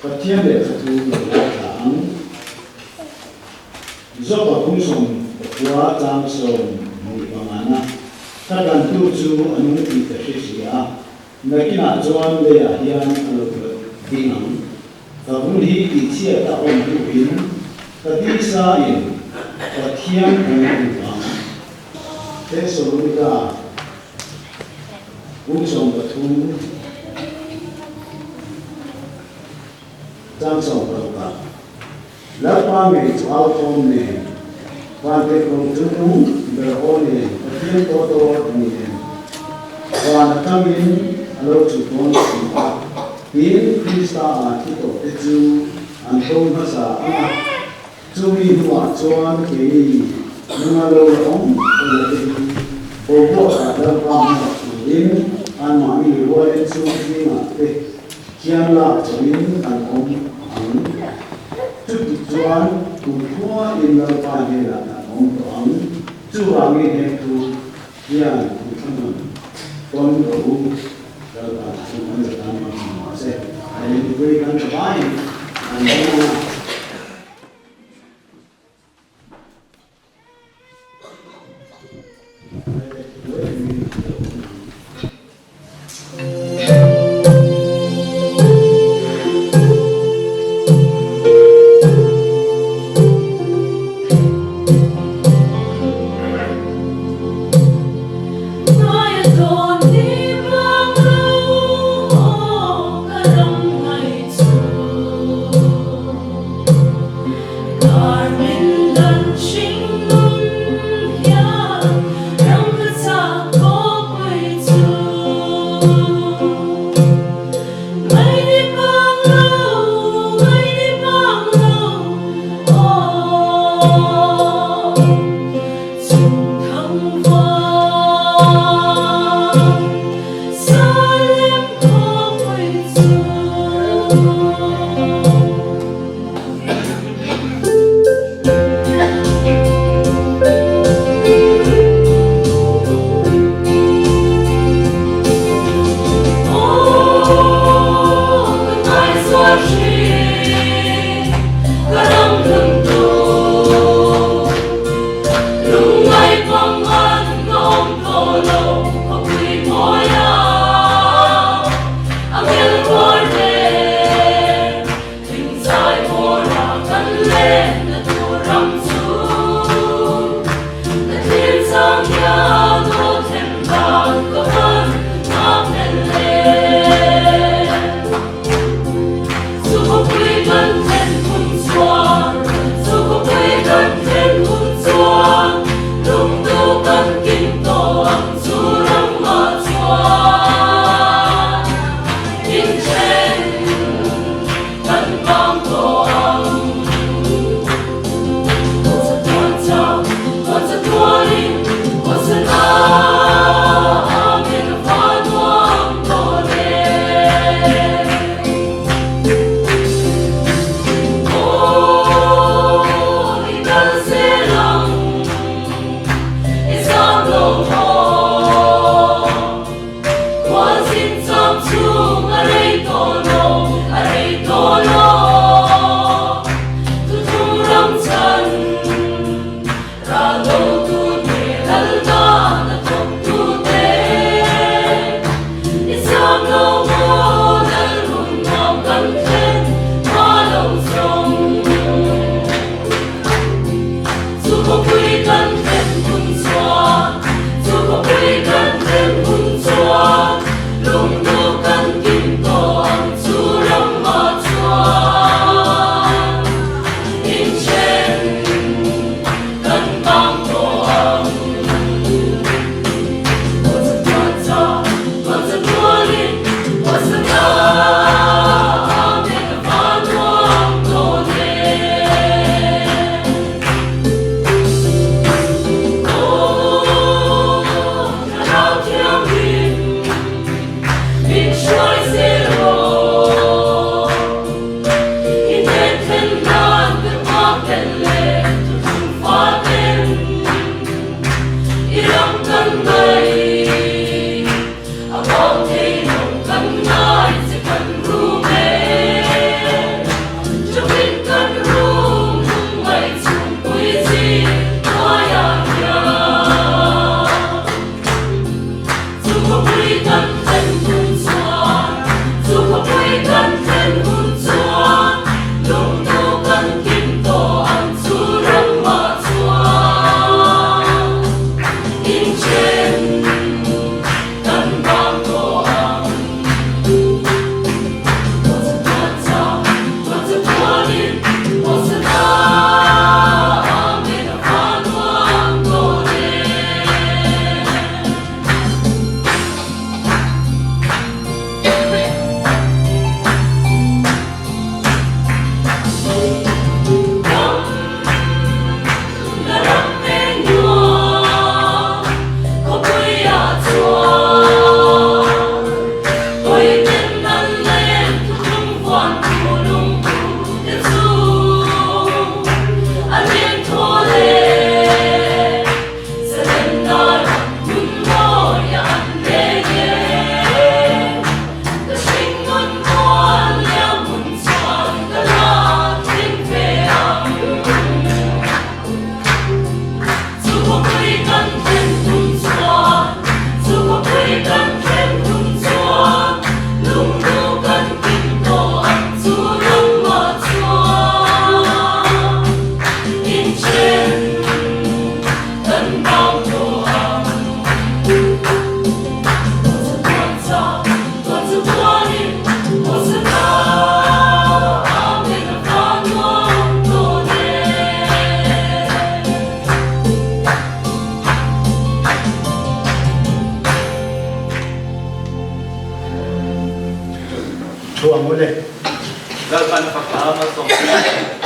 Phật thiên để Phật thu người la tháng do bà cũng sống quá trang sông mùi bằng ana ta gần tu chú anh muốn đi tới phía mấy cái nào cho anh đây à hiền anh đi nắng và cũng đi đi chia ta ôn tu in ta đi xa in Phật thiên cũng bằng thế số người ta cũng sống Phật thu trang sông đâu cả lớp ba ngày áo thun này quan hệ công chúng đúng về ôn này thiên tô tô này và tham in lâu chủ tôn sĩ biến Krista khi tổ tế chú anh tôn hóa xã chú mi hoa cho anh kể nhưng mà lâu lắm bố bộ cả lớp ba đến anh mà mình gọi đến chú mi mà khi anh là cho mình anh ông chút chuan cùng thua in lâu ba ngày là ông toán chú hoàng nghe hết thu hiền cũng thân con đủ rồi là chúng ta sẽ làm mà sẽ hãy đi ăn cái bài ăn Hãy subscribe cho kênh Ghiền Mì Gõ để không bỏ lỡ Lalpan Pakama Song